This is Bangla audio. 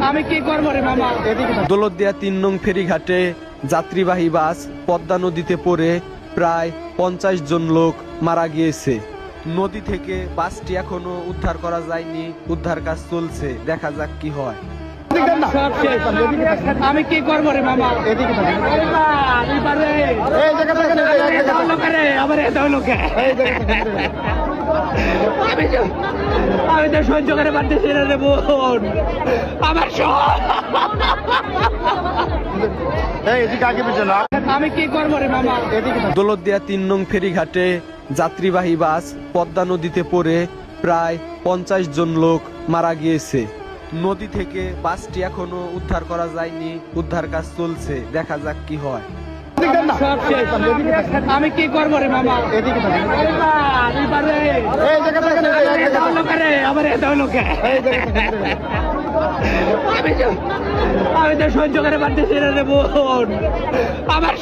আমি কি করবো রে মামা? দৌলতদিয়া ৩ নং ফেরিঘাটে যাত্রীবাহী বাস পদ্মা নদীতে পড়ে প্রায় 50 জন লোক মারা গিয়েছে। নদী থেকে বাসটি এখনো উদ্ধার করা যায়নি, উদ্ধার কাজ চলছে, দেখা যাক কি হয়। সব শেষ। আমি কি করবো রে মামা? আমি তো সহ্য করে পারতেছি না রে বোন, আমার আমি কি করবো রে মামা? দৌলতদিয়া ৩ নং ফেরিঘাটে যাত্রীবাহী বাস পদ্মা নদীতে পড়ে প্রায় 50 জন লোক মারা গিয়েছে। নদী থেকে বাসটি এখনো উদ্ধার করা যায়নি, উদ্ধার কাজ চলছে, দেখা যাক কি হয়। সব শেষ। আমি কি করবো রে মামা? আমি তো সহ্য করে পারতেছি না রে বোন, আমার